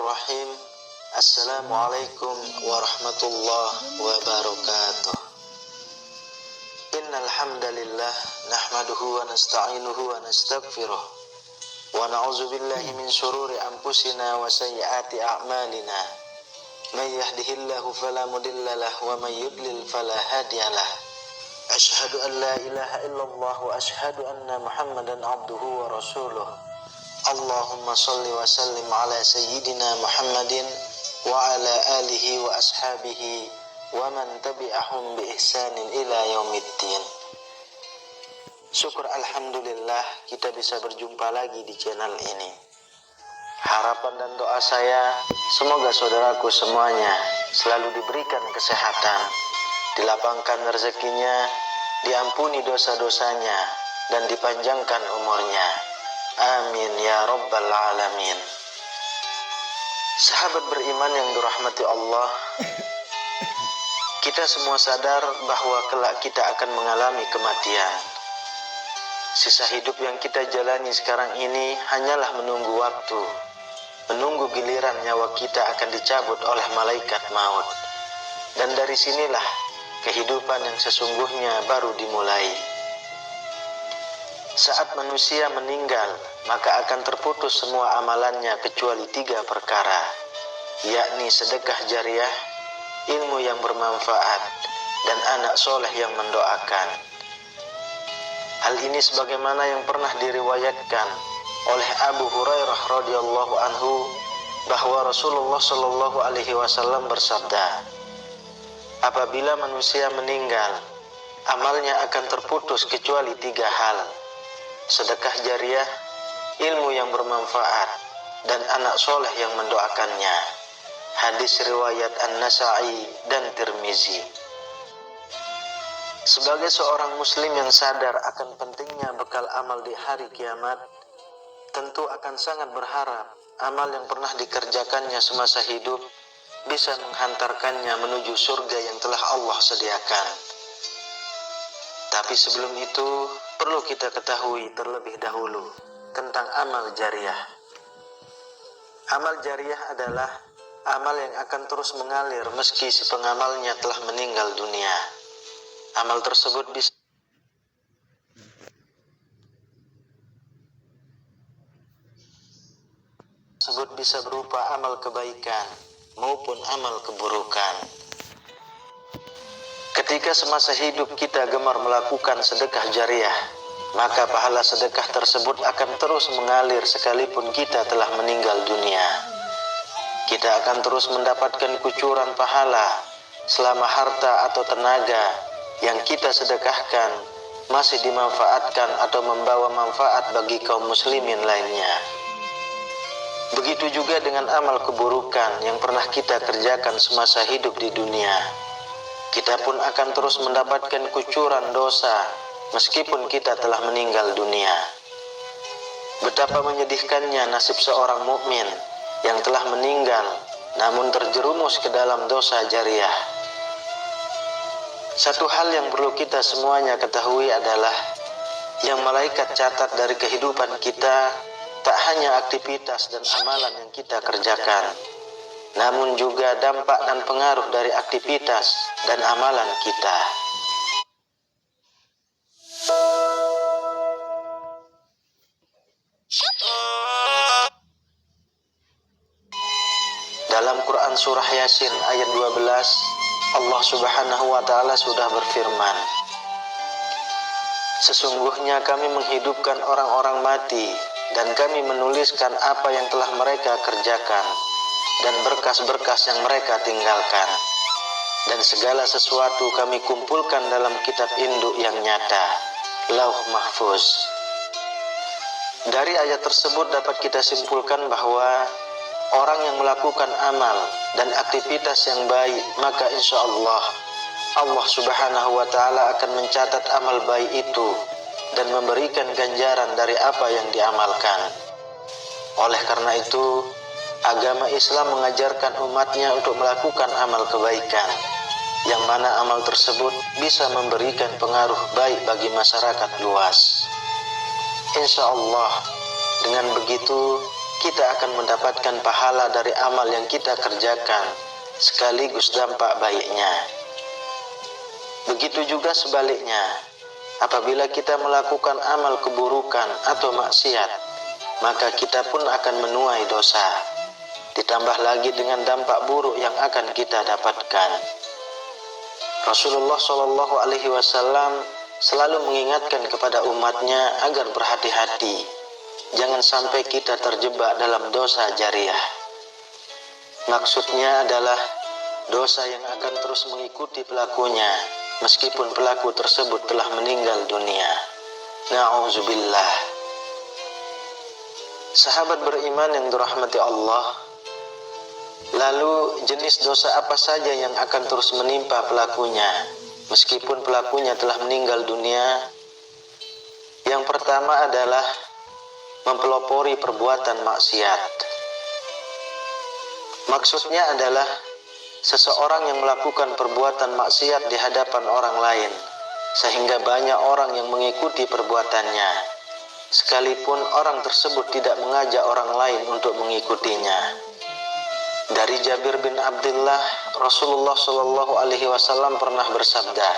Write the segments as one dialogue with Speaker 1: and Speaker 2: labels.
Speaker 1: Bismillahirrahmanirrahim. Assalamualaikum warahmatullahi wabarakatuh. Innal hamdalillah nahmaduhu wa nasta'inuhu wa nastaghfiruh wa na'udzu billahi min shururi anfusina wa sayyiati a'malina. May yahdihillahu fala mudhillalah wa may yudlil fala hadiyalah. Asyhadu an la ilaha illallah wa asyhadu anna Muhammadan abduhu wa rasuluh. Allahumma salli wa sallim ala sayyidina Muhammadin wa ala alihi wa ashabihi wa man tabi'ahum bi ihsanin ila yaumiddin. Syukur alhamdulillah kita bisa berjumpa lagi di channel ini. Harapan dan doa saya, semoga saudaraku semuanya selalu diberikan kesehatan, dilapangkan rezekinya, diampuni dosa-dosanya, dan dipanjangkan umurnya. Amin ya rabbal alamin. Sahabat beriman yang dirahmati Allah, kita semua sadar bahwa kelak kita akan mengalami kematian. Sisa hidup yang kita jalani sekarang ini hanyalah menunggu waktu, menunggu giliran nyawa kita akan dicabut oleh malaikat maut. Dan dari sinilah kehidupan yang sesungguhnya baru dimulai. Saat manusia meninggal, maka akan terputus semua amalannya kecuali 3 perkara, yakni sedekah jariah, ilmu yang bermanfaat, dan anak soleh yang mendoakan. Hal ini sebagaimana yang pernah diriwayatkan oleh Abu Hurairah radhiyallahu anhu bahwa Rasulullah shallallahu alaihi wasallam bersabda, apabila manusia meninggal, amalnya akan terputus kecuali 3 hal: sedekah jariah, ilmu yang bermanfaat, dan anak soleh yang mendoakannya. Hadis riwayat An-Nasa'i dan Tirmizi. Sebagai seorang muslim yang sadar akan pentingnya bekal amal di hari kiamat, tentu akan sangat berharap amal yang pernah dikerjakannya semasa hidup bisa menghantarkannya menuju surga yang telah Allah sediakan. Tapi sebelum itu, perlu kita ketahui terlebih dahulu tentang amal jariah. Amal jariah adalah amal yang akan terus mengalir meski si pengamalnya telah meninggal dunia. Amal tersebut bisa berupa amal kebaikan maupun amal keburukan. Ketika semasa hidup kita gemar melakukan sedekah jariah, maka pahala sedekah tersebut akan terus mengalir sekalipun kita telah meninggal dunia. Kita akan terus mendapatkan kucuran pahala selama harta atau tenaga yang kita sedekahkan masih dimanfaatkan atau membawa manfaat bagi kaum muslimin lainnya. Begitu juga dengan amal keburukan yang pernah kita kerjakan semasa hidup di dunia. Kita pun akan terus mendapatkan kucuran dosa meskipun kita telah meninggal dunia. Betapa menyedihkannya nasib seorang mukmin yang telah meninggal namun terjerumus ke dalam dosa jariah. Satu hal yang perlu kita semuanya ketahui adalah yang malaikat catat dari kehidupan kita tak hanya aktivitas dan amalan yang kita kerjakan, namun juga dampak dan pengaruh dari aktivitas dan amalan kita. Dalam Quran Surah Yasin ayat 12, Allah Subhanahu wa Ta'ala sudah berfirman, sesungguhnya kami menghidupkan orang-orang mati dan kami menuliskan apa yang telah mereka kerjakan dan berkas-berkas yang mereka tinggalkan, dan segala sesuatu kami kumpulkan dalam kitab induk yang nyata, Lauh Mahfuz. Dari ayat tersebut dapat kita simpulkan bahwa orang yang melakukan amal dan aktivitas yang baik, maka insya Allah Allah Subhanahu wa Ta'ala akan mencatat amal baik itu dan memberikan ganjaran dari apa yang diamalkan. Oleh karena itu, agama Islam mengajarkan umatnya untuk melakukan amal kebaikan, yang mana amal tersebut bisa memberikan pengaruh baik bagi masyarakat luas. Insya Allah, dengan begitu kita akan mendapatkan pahala dari amal yang kita kerjakan, sekaligus dampak baiknya. Begitu juga sebaliknya, apabila kita melakukan amal keburukan atau maksiat, maka kita pun akan menuai dosa, ditambah lagi dengan dampak buruk yang akan kita dapatkan. Rasulullah Shallallahu Alaihi Wasallam selalu mengingatkan kepada umatnya agar berhati-hati, jangan sampai kita terjebak dalam dosa jariah. Maksudnya adalah dosa yang akan terus mengikuti pelakunya meskipun pelaku tersebut telah meninggal dunia. Na'udzubillah. Sahabat beriman yang dirahmati Allah, lalu jenis dosa apa saja yang akan terus menimpa pelakunya meskipun pelakunya telah meninggal dunia? Yang pertama adalah mempelopori perbuatan maksiat. Maksudnya adalah seseorang yang melakukan perbuatan maksiat di hadapan orang lain sehingga banyak orang yang mengikuti perbuatannya, sekalipun orang tersebut tidak mengajak orang lain untuk mengikutinya. Dari Jabir bin Abdullah, Rasulullah Shallallahu Alaihi Wasallam pernah bersabda,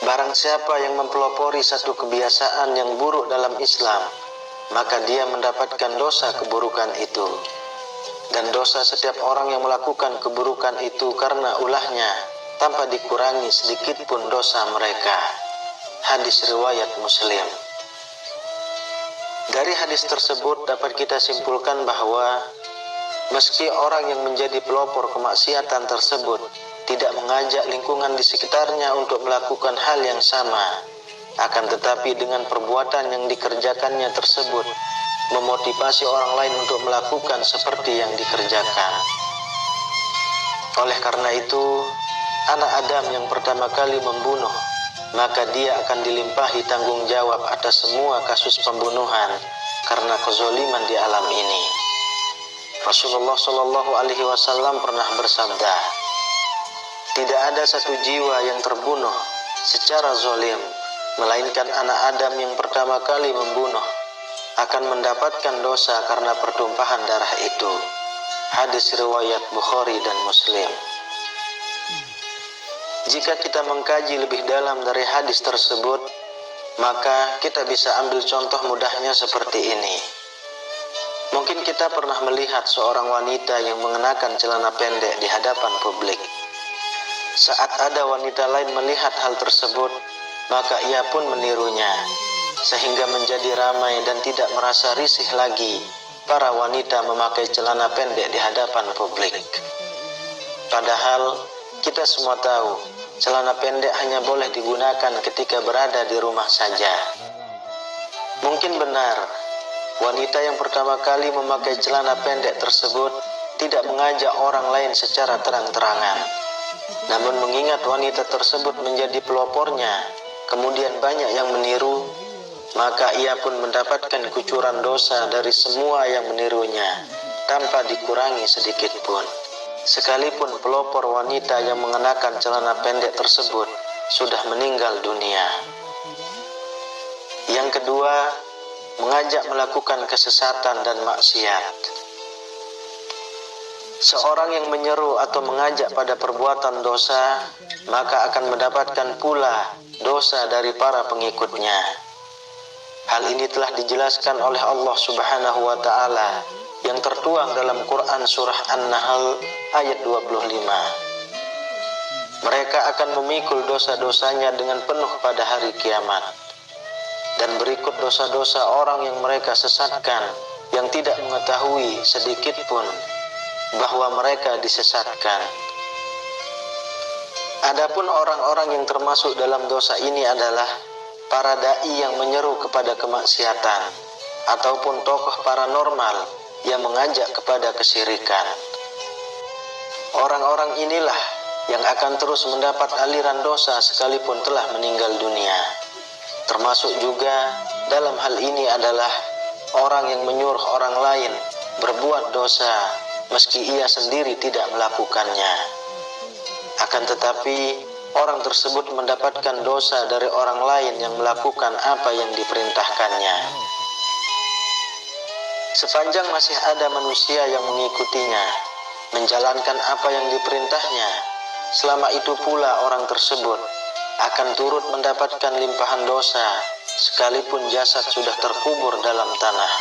Speaker 1: barang siapa yang mempelopori satu kebiasaan yang buruk dalam Islam, maka dia mendapatkan dosa keburukan itu. Dan dosa setiap orang yang melakukan keburukan itu karena ulahnya, tanpa dikurangi sedikit pun dosa mereka. Hadis riwayat Muslim. Dari hadis tersebut dapat kita simpulkan bahwa meski orang yang menjadi pelopor kemaksiatan tersebut tidak mengajak lingkungan di sekitarnya untuk melakukan hal yang sama, akan tetapi dengan perbuatan yang dikerjakannya tersebut memotivasi orang lain untuk melakukan seperti yang dikerjakan. Oleh karena itu, anak Adam yang pertama kali membunuh, maka dia akan dilimpahi tanggung jawab atas semua kasus pembunuhan karena kezaliman di alam ini. Rasulullah Shallallahu Alaihi Wasallam pernah bersabda, tidak ada satu jiwa yang terbunuh secara zalim, melainkan anak Adam yang pertama kali membunuh akan mendapatkan dosa karena pertumpahan darah itu. Hadis riwayat Bukhari dan Muslim. Jika kita mengkaji lebih dalam dari hadis tersebut, maka kita bisa ambil contoh mudahnya seperti ini. Mungkin kita pernah melihat seorang wanita yang mengenakan celana pendek di hadapan publik. Saat ada wanita lain melihat hal tersebut, maka ia pun menirunya, sehingga menjadi ramai dan tidak merasa risih lagi para wanita memakai celana pendek di hadapan publik. Padahal kita semua tahu celana pendek hanya boleh digunakan ketika berada di rumah saja. Mungkin benar wanita yang pertama kali memakai celana pendek tersebut tidak mengajak orang lain secara terang-terangan. Namun mengingat wanita tersebut menjadi pelopornya, kemudian banyak yang meniru, maka ia pun mendapatkan kucuran dosa dari semua yang menirunya tanpa dikurangi sedikit pun. Sekalipun pelopor wanita yang mengenakan celana pendek tersebut sudah meninggal dunia. Yang kedua, mengajak melakukan kesesatan dan maksiat. Seorang yang menyeru atau mengajak pada perbuatan dosa, maka akan mendapatkan pula dosa dari para pengikutnya. Hal ini telah dijelaskan oleh Allah Subhanahu wa Ta'ala yang tertuang dalam Quran surah An-Nahl ayat 25. Mereka akan memikul dosa-dosanya dengan penuh pada hari kiamat. Dan berikut dosa-dosa orang yang mereka sesatkan yang tidak mengetahui sedikit pun bahwa mereka disesatkan. Adapun orang-orang yang termasuk dalam dosa ini adalah para dai yang menyeru kepada kemaksiatan ataupun tokoh paranormal yang mengajak kepada kesyirikan. Orang-orang inilah yang akan terus mendapat aliran dosa sekalipun telah meninggal dunia. Termasuk juga dalam hal ini adalah orang yang menyuruh orang lain berbuat dosa meski ia sendiri tidak melakukannya. Akan tetapi orang tersebut mendapatkan dosa dari orang lain yang melakukan apa yang diperintahkannya. Sepanjang masih ada manusia yang mengikutinya, menjalankan apa yang diperintahnya, selama itu pula orang tersebut akan turut mendapatkan limpahan dosa, sekalipun jasad sudah terkubur dalam tanah.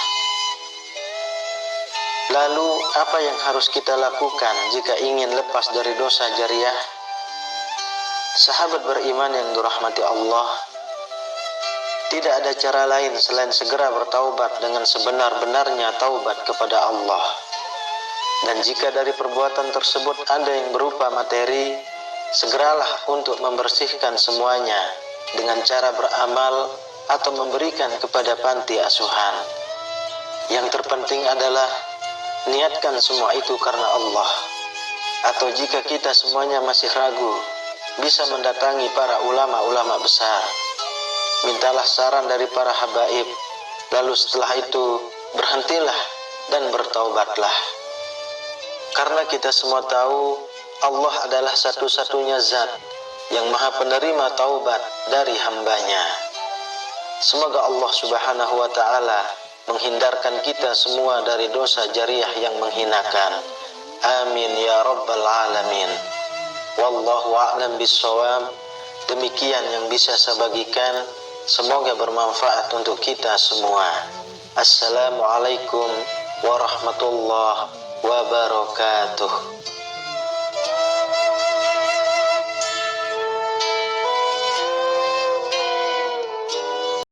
Speaker 1: Lalu, apa yang harus kita lakukan jika ingin lepas dari dosa jariah? Sahabat beriman yang dirahmati Allah, tidak ada cara lain selain segera bertaubat dengan sebenar-benarnya taubat kepada Allah. Dan jika dari perbuatan tersebut ada yang berupa materi, segeralah untuk membersihkan semuanya dengan cara beramal atau memberikan kepada panti asuhan. Yang terpenting adalah niatkan semua itu karena Allah. Atau jika kita semuanya masih ragu, bisa mendatangi para ulama-ulama besar. Mintalah saran dari para habaib, lalu setelah itu berhentilah dan bertaubatlah. Karena kita semua tahu Allah adalah satu-satunya zat yang maha penerima taubat dari hambanya. Semoga Allah subhanahu wa ta'ala menghindarkan kita semua dari dosa jariah yang menghinakan. Amin ya rabbal alamin. Wallahu a'lam bissawab. Demikian yang bisa saya bagikan. Semoga bermanfaat untuk kita semua. Assalamualaikum warahmatullahi wabarakatuh.